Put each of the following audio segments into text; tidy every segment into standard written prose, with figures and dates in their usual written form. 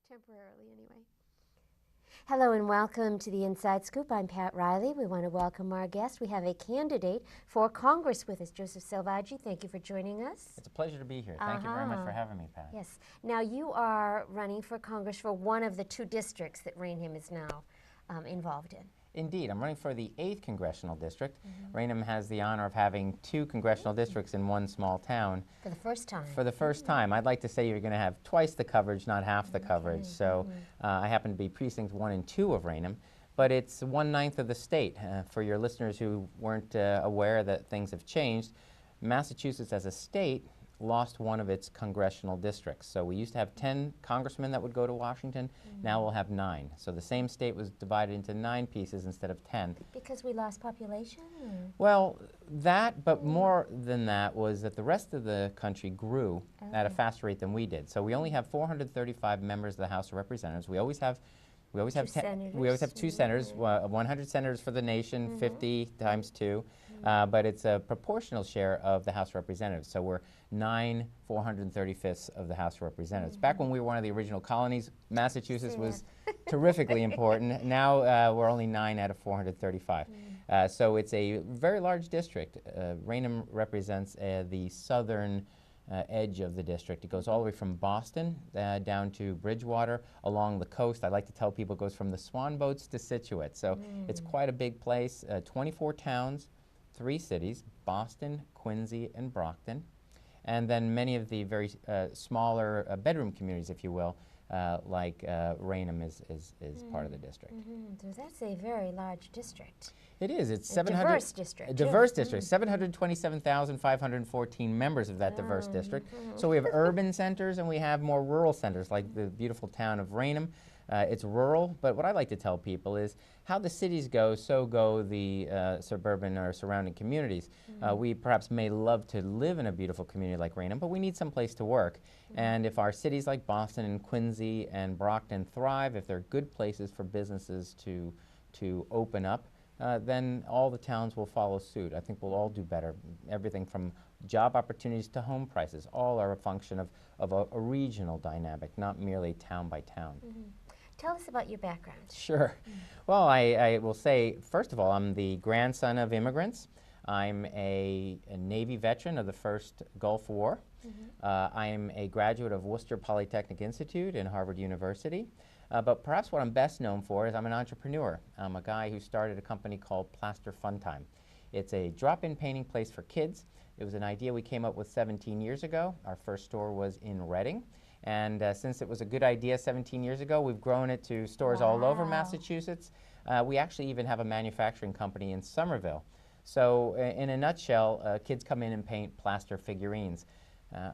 temporarily anyway. Hello and welcome to the Inside Scoop. I'm Pat Riley. We want to welcome our guest. We have a candidate for Congress with us, Joseph Selvaggi. Thank you for joining us. It's a pleasure to be here. Thank you very much for having me, Pat. Yes. Now you are running for Congress for one of the two districts that Raynham is now involved in. Indeed. I'm running for the 8th Congressional District. Raynham has the honor of having 2 congressional districts in one small town. For the first time. For the first time. I'd like to say you're going to have twice the coverage, not half the coverage. So I happen to be precincts 1 and 2 of Raynham, but it's 1/9 of the state. For your listeners who weren't aware that things have changed, Massachusetts as a state lost one of its congressional districts. So we used to have 10 congressmen that would go to Washington. Now we'll have 9. So the same state was divided into 9 pieces instead of 10. Because we lost population? Or? Well, that, but more than that was that the rest of the country grew at a faster rate than we did. So we only have 435 members of the House of Representatives. We always have 2 senators, 100 senators for the nation, 50 times 2, but it's a proportional share of the House of Representatives. So we're 9 435ths of the House of Representatives. Back when we were one of the original colonies, Massachusetts was terrifically important. Now we're only 9 out of 435. So it's a very large district. Raynham represents the southern edge of the district. It goes all the way from Boston down to Bridgewater along the coast. I like to tell people it goes from the Swan Boats to Scituate. So it's quite a big place. 24 towns, 3 cities, Boston, Quincy, and Brockton. And then many of the very smaller bedroom communities, if you will, like Raynham is part of the district. So that's a very large district. It is. It's a 700. Diverse district. A diverse district. 727,514 members of that diverse district. So we have urban centers and we have more rural centers, like the beautiful town of Raynham. It's rural, but what I like to tell people is how the cities go, so go the suburban or surrounding communities. We perhaps may love to live in a beautiful community like Raynham, but we need some place to work. And if our cities like Boston and Quincy and Brockton thrive, if they're good places for businesses to open up, then all the towns will follow suit. I think we'll all do better. Everything from job opportunities to home prices, all are a function of a regional dynamic, not merely town by town. Tell us about your background. Sure. Well, I will say, first of all, I'm the grandson of immigrants. I'm a Navy veteran of the first Gulf War. I am a graduate of Worcester Polytechnic Institute and Harvard University. But perhaps what I'm best known for is I'm an entrepreneur. I'm a guy who started a company called Plaster Fun Time. It's a drop-in painting place for kids. It was an idea we came up with 17 years ago. Our first store was in Reading. And since it was a good idea 17 years ago, we've grown it to stores all over Massachusetts. We actually even have a manufacturing company in Somerville. So in a nutshell, kids come in and paint plaster figurines.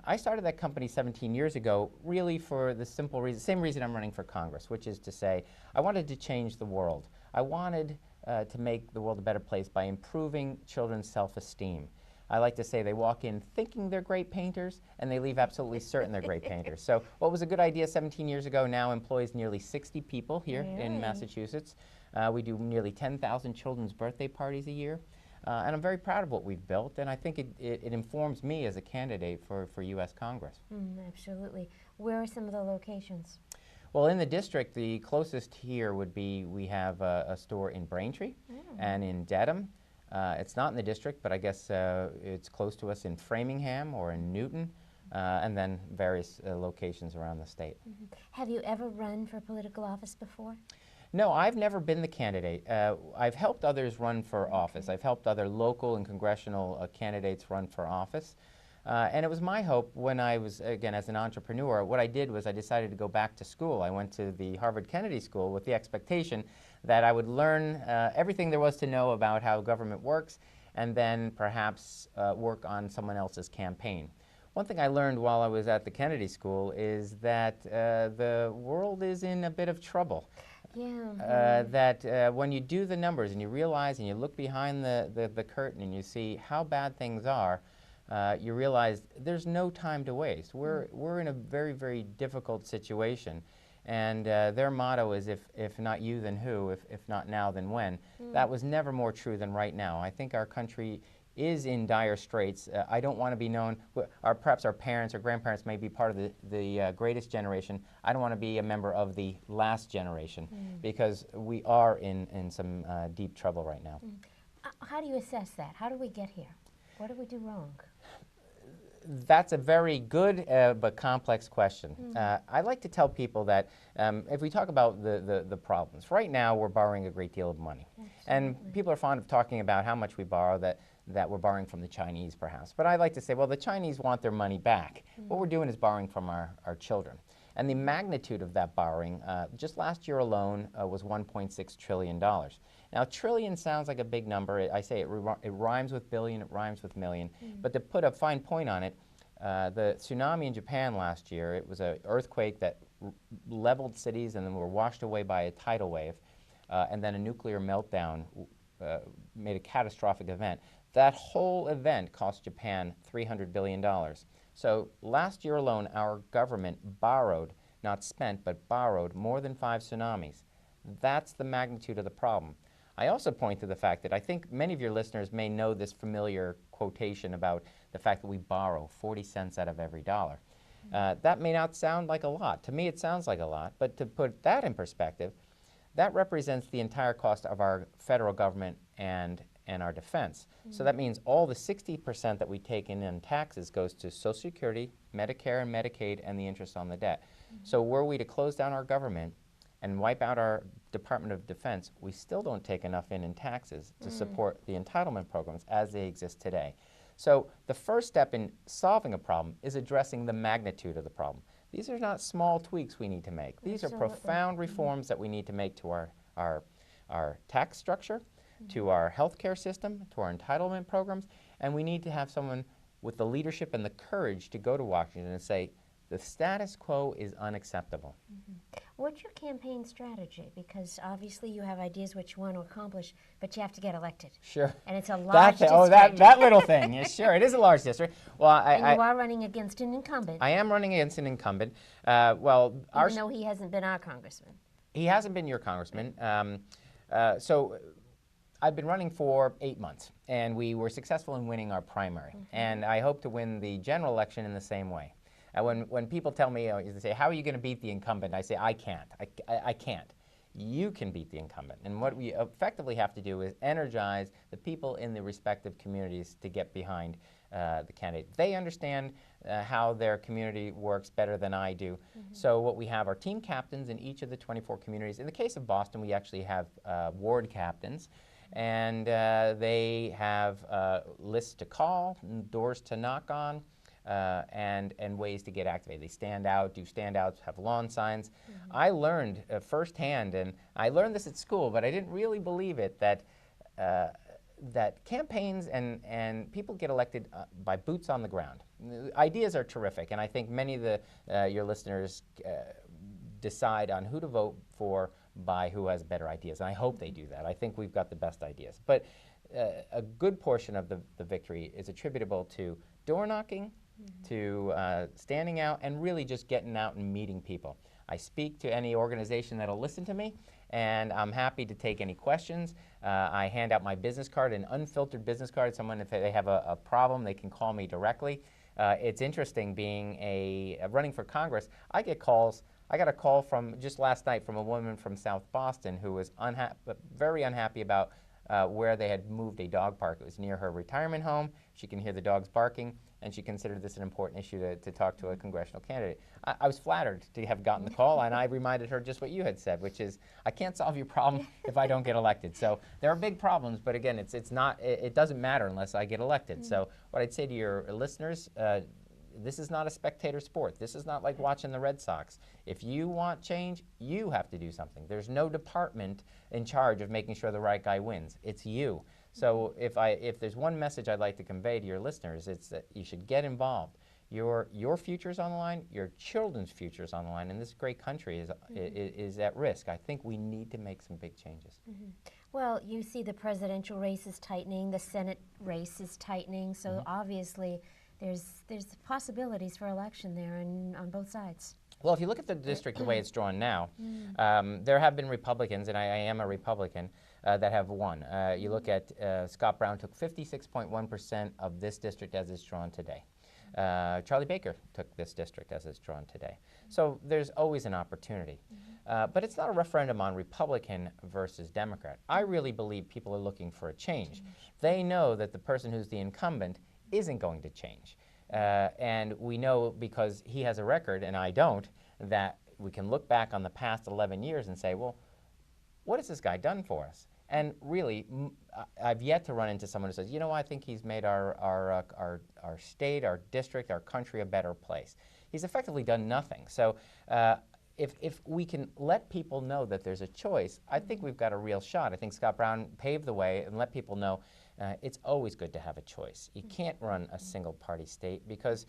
I started that company 17 years ago really for the simple reason, same reason I'm running for Congress, which is to say I wanted to change the world. I wanted to make the world a better place by improving children's self-esteem. I like to say they walk in thinking they're great painters and they leave absolutely certain they're great painters. So what was a good idea 17 years ago now employs nearly 60 people here in Massachusetts. We do nearly 10,000 children's birthday parties a year. And I'm very proud of what we've built, and I think it informs me as a candidate for U.S. Congress. Absolutely. Where are some of the locations? Well, in the district, the closest here would be we have a store in Braintree and in Dedham. It's not in the district, but I guess it's close to us in Framingham or in Newton, and then various locations around the state. Have you ever run for political office before? No, I've never been the candidate. I've helped others run for office. I've helped other local and congressional candidates run for office. And it was my hope when I was, again, as an entrepreneur, what I did was I decided to go back to school. I went to the Harvard Kennedy School with the expectation that I would learn everything there was to know about how government works and then perhaps work on someone else's campaign. One thing I learned while I was at the Kennedy School is that the world is in a bit of trouble. That when you do the numbers and you realize and you look behind the curtain and you see how bad things are, you realize there's no time to waste. We're in a very, very difficult situation. And their motto is, if not you, then who? If not now, then when? That was never more true than right now. I think our country is in dire straits. I don't want to be known, or perhaps our parents or grandparents may be part of the greatest generation. I don't want to be a member of the last generation because we are in some deep trouble right now. How do you assess that? How do we get here? What do we do wrong? That's a very good but complex question. I like to tell people that if we talk about the problems, right now we're borrowing a great deal of money. And people are fond of talking about how much we borrow, that we're borrowing from the Chinese perhaps. But I like to say, well, the Chinese want their money back. What we're doing is borrowing from our children. And the magnitude of that borrowing, just last year alone, was $1.6 trillion. Now, trillion sounds like a big number. I say it rhymes with billion, it rhymes with million. But to put a fine point on it, the tsunami in Japan last year, it was an earthquake that leveled cities and then were washed away by a tidal wave. And then a nuclear meltdown made a catastrophic event. That whole event cost Japan $300 billion. So last year alone, our government borrowed, not spent, but borrowed more than 5 tsunamis. That's the magnitude of the problem. I also point to the fact that I think many of your listeners may know this familiar quotation about the fact that we borrow 40 cents out of every dollar. That may not sound like a lot. To me, it sounds like a lot. But to put that in perspective, that represents the entire cost of our federal government and our defense. So that means all the 60% that we take in taxes goes to Social Security, Medicare and Medicaid, and the interest on the debt. So were we to close down our government and wipe out our Department of Defense, we still don't take enough in taxes to support the entitlement programs as they exist today. So the first step in solving a problem is addressing the magnitude of the problem. These are not small tweaks we need to make. These are profound reforms that we need to make to our tax structure, to our healthcare system, to our entitlement programs, and we need to have someone with the leadership and the courage to go to Washington and say, the status quo is unacceptable. What's your campaign strategy? Because obviously you have ideas what you want to accomplish, but you have to get elected. Sure. And it's a large district. That little thing. Yeah, sure, it is a large district. Well, and you are running against an incumbent. I am running against an incumbent. Even though he hasn't been our congressman. He hasn't been your congressman. So I've been running for 8 months, and we were successful in winning our primary. And I hope to win the general election in the same way. When people tell me, they say, how are you going to beat the incumbent? I say, I can't. I can't. You can beat the incumbent. And what we effectively have to do is energize the people in the respective communities to get behind the candidate. They understand how their community works better than I do. So what we have are team captains in each of the 24 communities. In the case of Boston, we actually have ward captains. And they have lists to call, doors to knock on, and ways to get activated. They stand out, do standouts, have lawn signs. I learned firsthand, and I learned this at school, but I didn't really believe it, that campaigns and people get elected by boots on the ground. Ideas are terrific, and I think many of your listeners decide on who to vote for by who has better ideas, and I hope they do that. I think we've got the best ideas. But a good portion of the victory is attributable to door knocking, to standing out, and really just getting out and meeting people. I speak to any organization that'll listen to me, and I'm happy to take any questions. I hand out my business card, an unfiltered business card. Someone, if they have a problem, they can call me directly. It's interesting being running for Congress. I get calls. I got a call from just last night from a woman from South Boston who was very unhappy about where they had moved a dog park. It was near her retirement home. She can hear the dogs barking, and she considered this an important issue to talk to a congressional candidate. I was flattered to have gotten the call, and I reminded her just what you had said, which is, I can't solve your problem if I don't get elected. So there are big problems, but again, it doesn't matter unless I get elected. So what I'd say to your listeners, this is not a spectator sport. This is not like watching the Red Sox. If you want change, you have to do something. There's no department in charge of making sure the right guy wins. It's you. So if there's one message I'd like to convey to your listeners, it's that you should get involved. Your future's on the line, your children's future's on the line, and this great country is at risk. I think we need to make some big changes. Well, you see the presidential race is tightening, the Senate race is tightening, so obviously there's possibilities for election there on both sides. Well, if you look at the district the way it's drawn now, there have been Republicans, and I am a Republican, that have won. You look at Scott Brown took 56.1% of this district as it's drawn today. Charlie Baker took this district as it's drawn today. So there's always an opportunity. But it's not a referendum on Republican versus Democrat. I really believe people are looking for a change. They know that the person who's the incumbent isn't going to change. And we know, because he has a record and I don't, that we can look back on the past 11 years and say, well, what has this guy done for us? And really, I've yet to run into someone who says, you know, I think he's made our state, our district, our country a better place. He's effectively done nothing. So if we can let people know that there's a choice, I think we've got a real shot. I think Scott Brown paved the way and let people know it's always good to have a choice. You can't run a single-party state because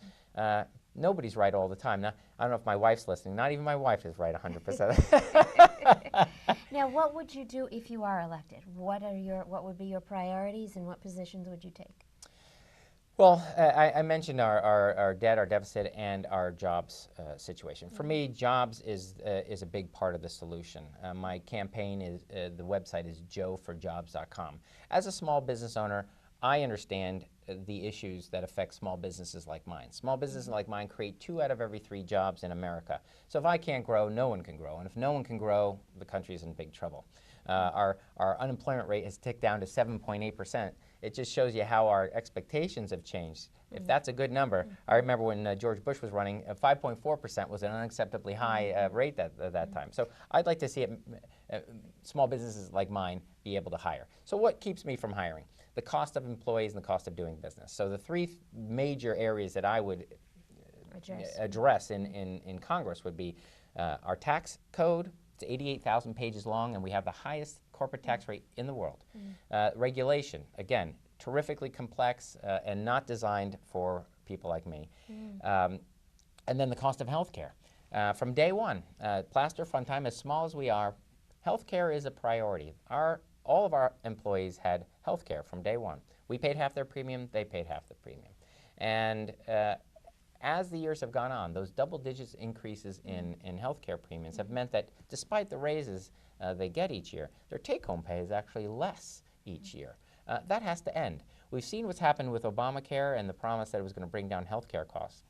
nobody's right all the time. Now, I don't know if my wife's listening. Not even my wife is right 100%. Now, what would you do if you are elected? What would be your priorities, and what positions would you take? Well, I mentioned our debt, our deficit, and our jobs situation. For me, jobs is a big part of the solution. My campaign is, the website is joeforjobs.com. As a small business owner, I understand the issues that affect small businesses like mine. Small businesses like mine create 2 out of every 3 jobs in America. So if I can't grow, no one can grow. And if no one can grow, the country's in big trouble. Our unemployment rate has ticked down to 7.8%. It just shows you how our expectations have changed. If that's a good number, I remember when George Bush was running, 5.4% was an unacceptably high rate at that time. So I'd like to see small businesses like mine be able to hire. So what keeps me from hiring? The cost of employees and the cost of doing business. So the 3 major areas that I would address in Congress would be our tax code. It's 88,000 pages long, and we have the highest corporate tax rate in the world. Regulation, again, terrifically complex and not designed for people like me. And then the cost of health care. From day one, Plaster Fun Time, as small as we are, health care is a priority. All of our employees had health care from day one. We paid half their premium, they paid half the premium. And as the years have gone on, those double-digit increases in health care premiums have meant that despite the raises they get each year, their take-home pay is actually less each year. That has to end. We've seen what's happened with Obamacare and the promise that it was going to bring down health care costs.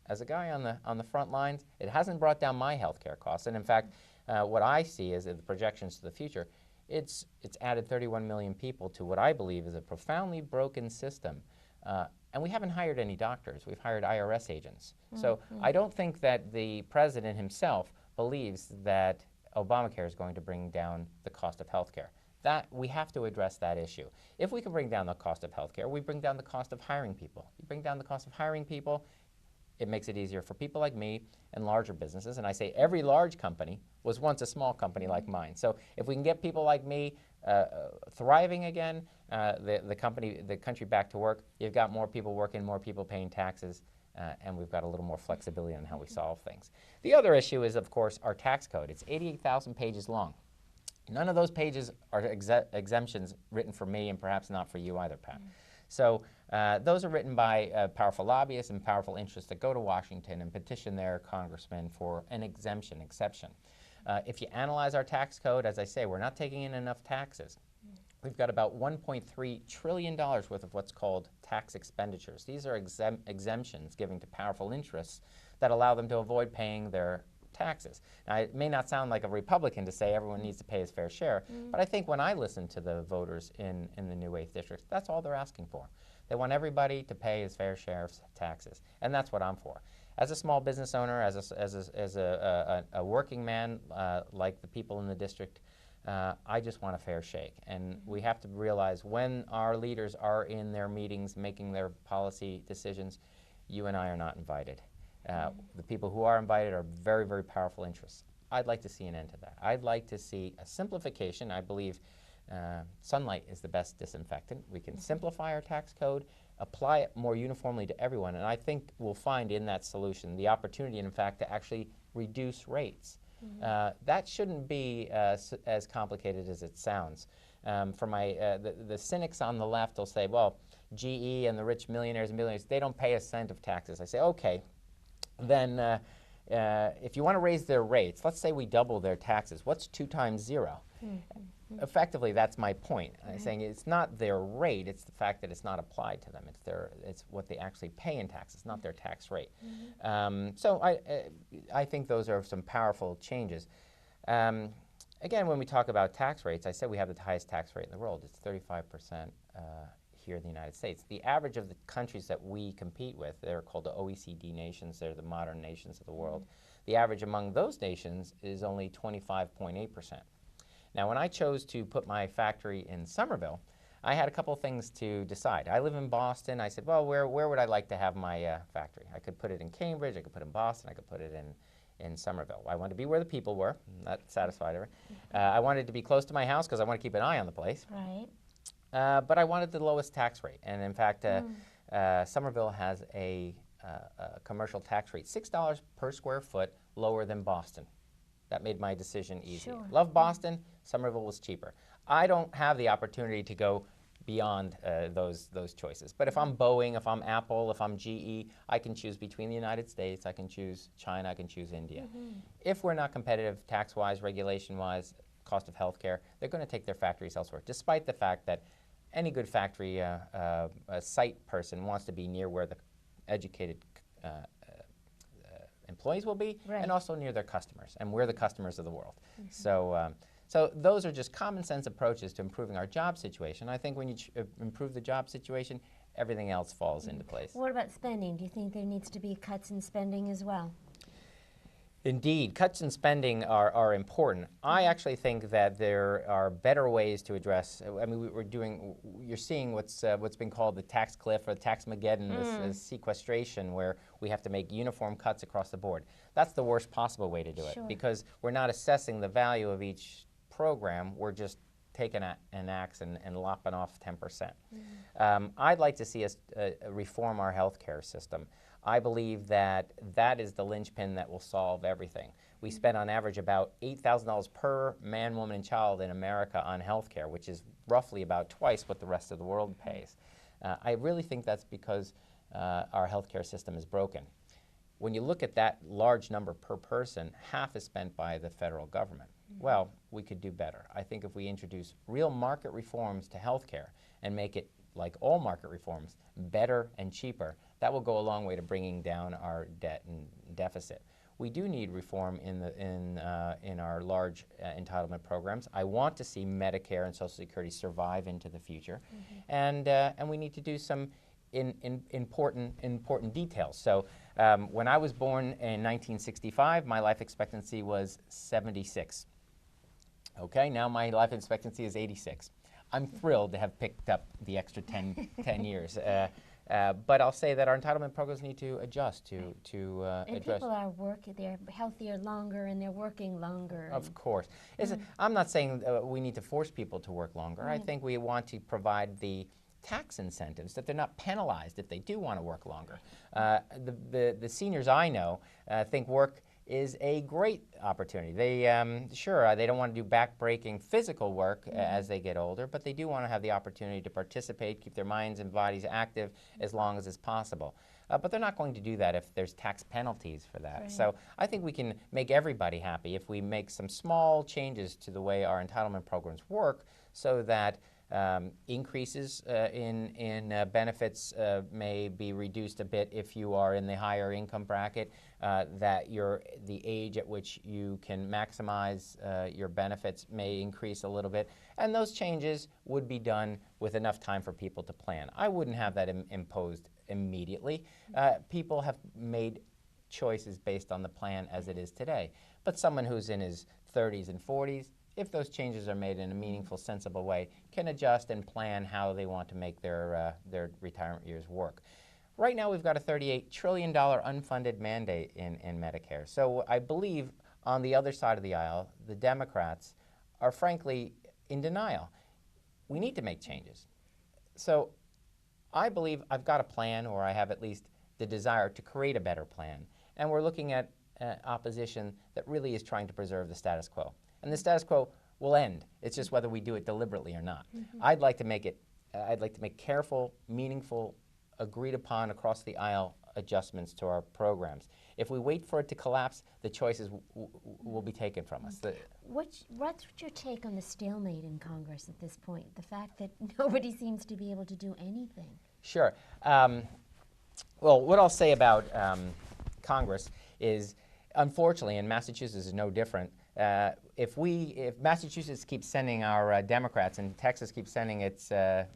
As a guy on the front lines, it hasn't brought down my health care costs. And in fact, what I see is the projections to the future. It's added 31 million people to what I believe is a profoundly broken system. And we haven't hired any doctors. We've hired IRS agents. So I don't think that the president himself believes that Obamacare is going to bring down the cost of health care. That we have to address that issue. If we can bring down the cost of health care, we bring down the cost of hiring people. You bring down the cost of hiring people, it makes it easier for people like me and larger businesses. And I say every large company was once a small company like mine. So if we can get people like me thriving again, the country back to work, you've got more people working, more people paying taxes, and we've got a little more flexibility on how we solve things. The other issue is, of course, our tax code. It's 88,000 pages long. None of those pages are exemptions written for me, and perhaps not for you either, Pat. So those are written by powerful lobbyists and powerful interests that go to Washington and petition their congressmen for an exception. If you analyze our tax code, as I say, we're not taking in enough taxes. We've got about $1.3 trillion worth of what's called tax expenditures. These are exemptions given to powerful interests that allow them to avoid paying their taxes. Now, it may not sound like a Republican to say everyone needs to pay his fair share, but I think when I listen to the voters in the new 8th District, that's all they're asking for. They want everybody to pay his fair share of taxes, and that's what I'm for. As a small business owner, as a working man like the people in the district, I just want a fair shake. And we have to realize when our leaders are in their meetings making their policy decisions, you and I are not invited. The people who are invited are very, very powerful interests. I'd like to see an end to that. I'd like to see a simplification. I believe sunlight is the best disinfectant. We can simplify our tax code, apply it more uniformly to everyone, and I think we'll find in that solution the opportunity, in fact, to actually reduce rates. That shouldn't be as complicated as it sounds. For the cynics on the left will say, well, GE and the rich millionaires and billionaires, they don't pay a cent of taxes. I say, okay, then if you want to raise their rates, let's say we double their taxes. What's 2 times 0? effectively, that's my point. Right. Saying it's not their rate; it's the fact that it's not applied to them. It's what they actually pay in taxes, not their tax rate. So I think those are some powerful changes. Again, when we talk about tax rates, I said we have the highest tax rate in the world. It's 35% here in the United States. The average of the countries that we compete with, they're called the OECD nations. They're the modern nations of the world. The average among those nations is only 25.8%. Now, when I chose to put my factory in Somerville, I had a couple of things to decide. I live in Boston. I said, well, where would I like to have my factory? I could put it in Cambridge. I could put it in Boston. I could put it in Somerville. I wanted to be where the people were. That satisfied her. I wanted to be close to my house because I want to keep an eye on the place. Right. But I wanted the lowest tax rate. And in fact, Somerville has a commercial tax rate, $6 per square foot lower than Boston. That made my decision easy. Sure. Love Boston. Somerville was cheaper. I don't have the opportunity to go beyond those choices. But if I'm Boeing, if I'm Apple, if I'm GE, I can choose between the United States, I can choose China, I can choose India. If we're not competitive tax-wise, regulation-wise, cost of healthcare, they're going to take their factories elsewhere, despite the fact that any good factory site person wants to be near where the educated employees will be, and also near their customers, and we're the customers of the world. So those are just common sense approaches to improving our job situation. I think when you improve the job situation, everything else falls into place. What about spending? Do you think there needs to be cuts in spending as well? Indeed, cuts in spending are important. I actually think that there are better ways to address. I mean, you're seeing what's been called the tax cliff or the tax-mageddon, this sequestration, where we have to make uniform cuts across the board. That's the worst possible way to do it, because we're not assessing the value of each program. We're just taking an axe and lopping off 10%. I'd like to see us reform our healthcare system. I believe that is the linchpin that will solve everything. We spend on average about $8,000 per man, woman, and child in America on health care, which is roughly about twice what the rest of the world pays. I really think that's because our health care system is broken. When you look at that large number per person, half is spent by the federal government. Well, we could do better. I think if we introduce real market reforms to health care and make it, like all market reforms, better and cheaper, that will go a long way to bringing down our debt and deficit. We do need reform in our large entitlement programs. I want to see Medicare and Social Security survive into the future, and we need to do some important details. So when I was born in 1965, my life expectancy was 76. Okay, now my life expectancy is 86. I'm thrilled to have picked up the extra 10 years. But I'll say that our entitlement programs need to adjust to and address. People are they're healthier longer and they're working longer. Of course. I'm not saying we need to force people to work longer. I think we want to provide the tax incentives that they're not penalized if they do want to work longer. The seniors I know think work is a great opportunity. They they don't want to do back-breaking physical work as they get older, but they do want to have the opportunity to participate, keep their minds and bodies active as long as is possible. But they're not going to do that if there's tax penalties for that. So I think we can make everybody happy if we make some small changes to the way our entitlement programs work, so that increases in benefits may be reduced a bit if you are in the higher income bracket, that the age at which you can maximize your benefits may increase a little bit, and those changes would be done with enough time for people to plan. I wouldn't have that imposed immediately. People have made choices based on the plan as it is today, but someone who's in his 30s and 40s, if those changes are made in a meaningful, sensible way, can adjust and plan how they want to make their retirement years work. Right now, we've got a $38 trillion unfunded mandate in Medicare. So I believe on the other side of the aisle, the Democrats are frankly in denial. We need to make changes. So I believe I've got a plan, or I have at least the desire to create a better plan. And we're looking at opposition that really is trying to preserve the status quo. And the status quo will end. It's just whether we do it deliberately or not. I'd like to make careful, meaningful, agreed upon across the aisle adjustments to our programs. If we wait for it to collapse, the choices will be taken from us. What's your take on the stalemate in Congress at this point? The fact that nobody seems to be able to do anything. Sure. Well, what I'll say about Congress is, unfortunately, and Massachusetts is no different, if Massachusetts keeps sending our Democrats and Texas keeps sending its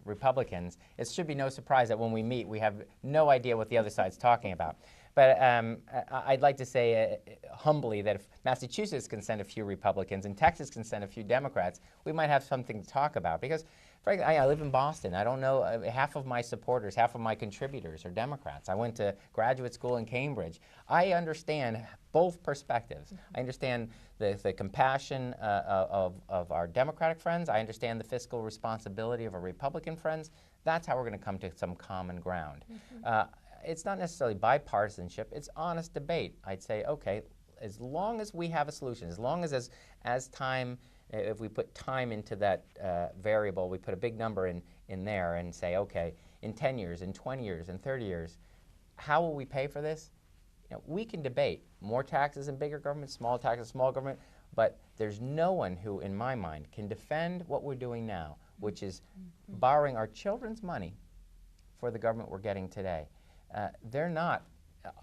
Republicans, it should be no surprise that when we meet, we have no idea what the other side's talking about. But I'd like to say humbly that if Massachusetts can send a few Republicans and Texas can send a few Democrats, we might have something to talk about. Because, frankly, I live in Boston. I don't know, half of my supporters, half of my contributors are Democrats. I went to graduate school in Cambridge. I understand both perspectives. I understand the compassion of our Democratic friends. I understand the fiscal responsibility of our Republican friends. That's how we're going to come to some common ground. It's not necessarily bipartisanship, it's honest debate. I'd say, okay, as long as we have a solution, as long as time, if we put time into that variable, we put a big number in there and say, okay, in 10 years, in 20 years, in 30 years, how will we pay for this? You know, we can debate more taxes and bigger government, small taxes, small government, but there's no one who, in my mind, can defend what we're doing now, which is borrowing our children's money for the government we're getting today. They're not,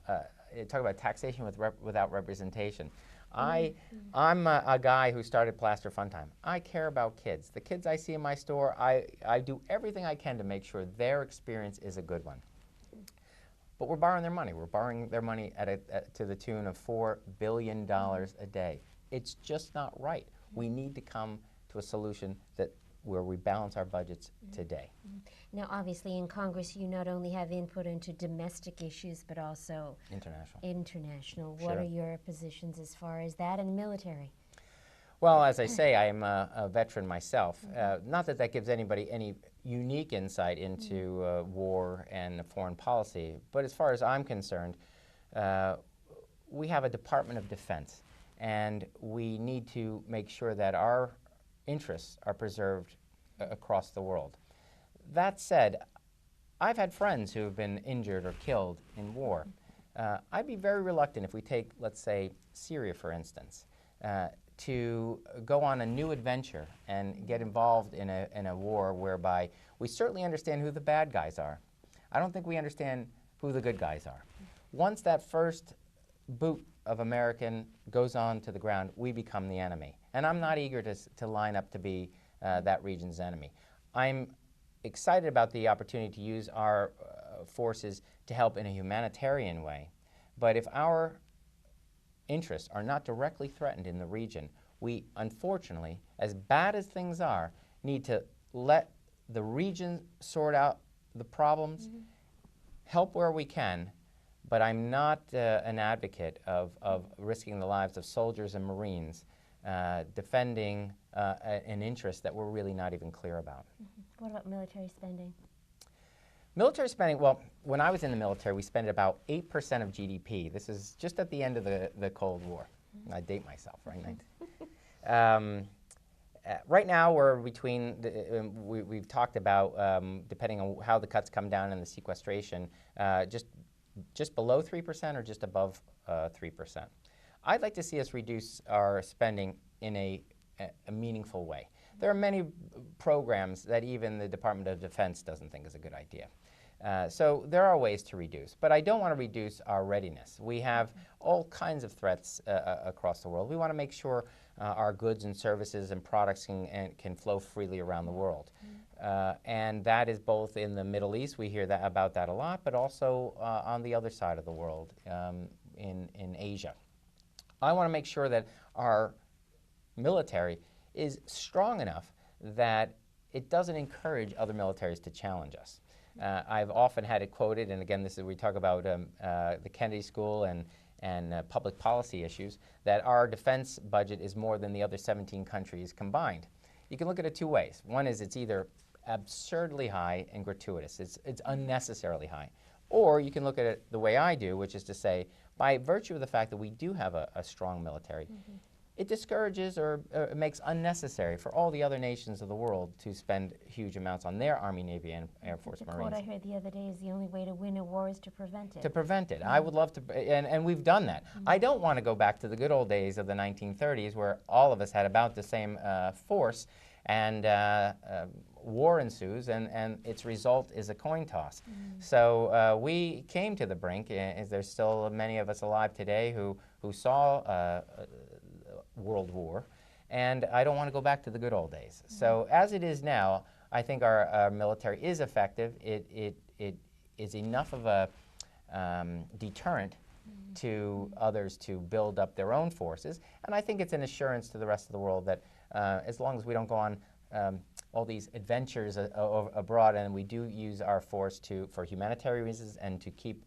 talk about taxation without representation. I'm a guy who started Plaster Fun Time. I care about kids. The kids I see in my store, I do everything I can to make sure their experience is a good one. But we're borrowing their money. We're borrowing their money to the tune of $4 billion a day. It's just not right. We need to come to a solution where we balance our budgets today. Now, obviously, in Congress, you not only have input into domestic issues, but also international. Sure. What are your positions as far as that and military? Well, as I say, I am a veteran myself. Not that that gives anybody any unique insight into war and foreign policy, but as far as I'm concerned, we have a Department of Defense, and we need to make sure that our interests are preserved across the world. That said, I've had friends who have been injured or killed in war. I'd be very reluctant if we take, let's say, Syria, for instance, to go on a new adventure and get involved in a war whereby we certainly understand who the bad guys are. I don't think we understand who the good guys are. Once that first boot of American goes on to the ground, we become the enemy. And I'm not eager to line up to be that region's enemy. I'm excited about the opportunity to use our forces to help in a humanitarian way. But if our interests are not directly threatened in the region, we unfortunately, as bad as things are, need to let the region sort out the problems, help where we can, but I'm not an advocate of risking the lives of soldiers and Marines defending an interest that we're really not even clear about. What about military spending? Military spending, well, when I was in the military, we spent about 8% of GDP. This is just at the end of the Cold War. I date myself, right? Right now, we're between, we've talked about, depending on how the cuts come down in the sequestration, just below 3% or just above 3%. I'd like to see us reduce our spending in a meaningful way. There are many programs that even the Department of Defense doesn't think is a good idea. So there are ways to reduce, but I don't want to reduce our readiness. We have all kinds of threats across the world. We want to make sure our goods and services and products can flow freely around the world. And that is both in the Middle East, we hear about that a lot, but also on the other side of the world, in Asia. I want to make sure that our military is strong enough that it doesn't encourage other militaries to challenge us. I've often had it quoted, and again, we talk about the Kennedy School and public policy issues, that our defense budget is more than the other 17 countries combined. You can look at it two ways. One is it's either absurdly high and gratuitous. It's unnecessarily high. Or you can look at it the way I do, which is to say, by virtue of the fact that we do have a strong military, it discourages or makes unnecessary for all the other nations of the world to spend huge amounts on their Army, Navy, and Air Force, The Marines. quote I heard the other day is the only way to win a war is to prevent it. To prevent it. I would love to, and we've done that. I don't want to go back to the good old days of the 1930s where all of us had about the same force, and war ensues, and its result is a coin toss. So we came to the brink, and there's still many of us alive today who saw World War, and I don't want to go back to the good old days. So as it is now, I think our military is effective. It is enough of a deterrent to others to build up their own forces, and I think it's an assurance to the rest of the world that as long as we don't go on all these adventures abroad, and we do use our force for humanitarian reasons and to keep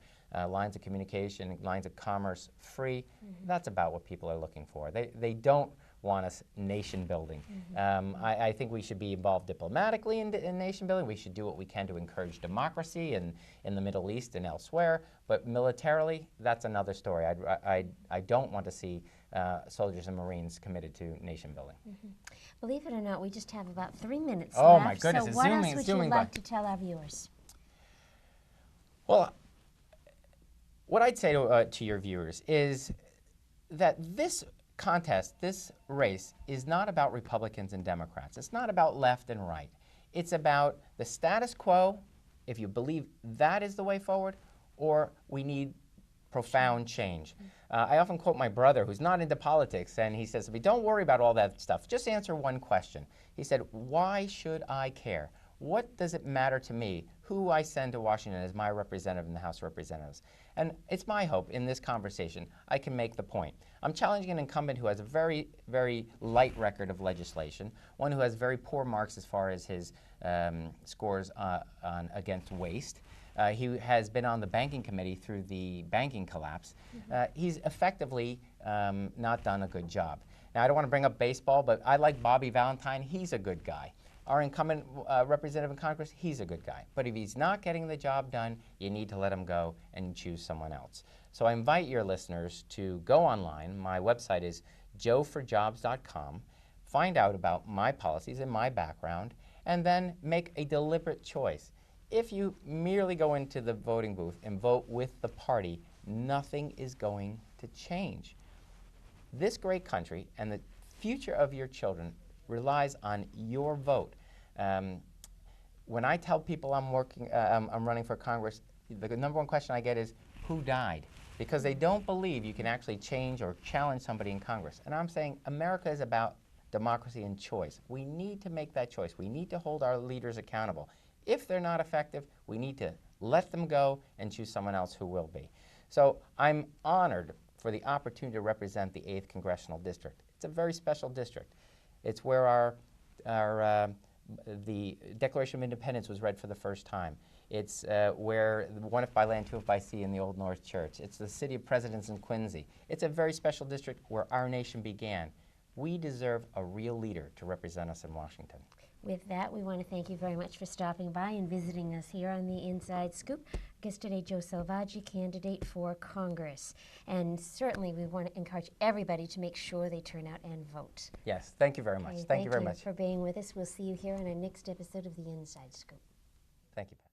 lines of communication, lines of commerce free, that's about what people are looking for. They don't want us nation building. I think we should be involved diplomatically in nation building. We should do what we can to encourage democracy in the Middle East and elsewhere, but militarily, that's another story. I don't want to see soldiers and Marines committed to nation building. Believe it or not, we just have about 3 minutes Oh left. my goodness, so it's what zooming, else would it's you zooming like by. to tell our viewers? Well, what I'd say to your viewers is that this contest, this race, is not about Republicans and Democrats. It's not about left and right. It's about the status quo, if you believe that is the way forward, or we need profound change. I often quote my brother, who's not into politics, and he says to me, don't worry about all that stuff. Just answer one question. He said, why should I care? What does it matter to me who I send to Washington as my representative in the House of Representatives? And it's my hope in this conversation I can make the point. I'm challenging an incumbent who has a very, very light record of legislation, one who has very poor marks as far as his scores against waste. He has been on the banking committee through the banking collapse. He's effectively not done a good job. Now, I don't want to bring up baseball, but I like Bobby Valentine. He's a good guy. Our incumbent representative in Congress, he's a good guy. But if he's not getting the job done, you need to let him go and choose someone else. So I invite your listeners to go online. My website is joeforjobs.com. Find out about my policies and my background, and then make a deliberate choice. If you merely go into the voting booth and vote with the party, nothing is going to change. This great country and the future of your children relies on your vote. When I tell people I'm running for Congress, the number one question I get is, who died? Because they don't believe you can actually change or challenge somebody in Congress. And I'm saying America is about democracy and choice. We need to make that choice. We need to hold our leaders accountable. If they're not effective, we need to let them go and choose someone else who will be. So I'm honored for the opportunity to represent the 8th Congressional District. It's a very special district. It's where the Declaration of Independence was read for the first time. It's where one if by land, two if by sea in the Old North Church. It's the city of Presidents in Quincy. It's a very special district where our nation began. We deserve a real leader to represent us in Washington. With that, we want to thank you very much for stopping by and visiting us here on the Inside Scoop. Guest today, Joe Selvaggi, candidate for Congress. And certainly we want to encourage everybody to make sure they turn out and vote. Yes, thank you very much. Okay, Thank you very much. for being with us. We'll see you here on our next episode of the Inside Scoop. Thank you.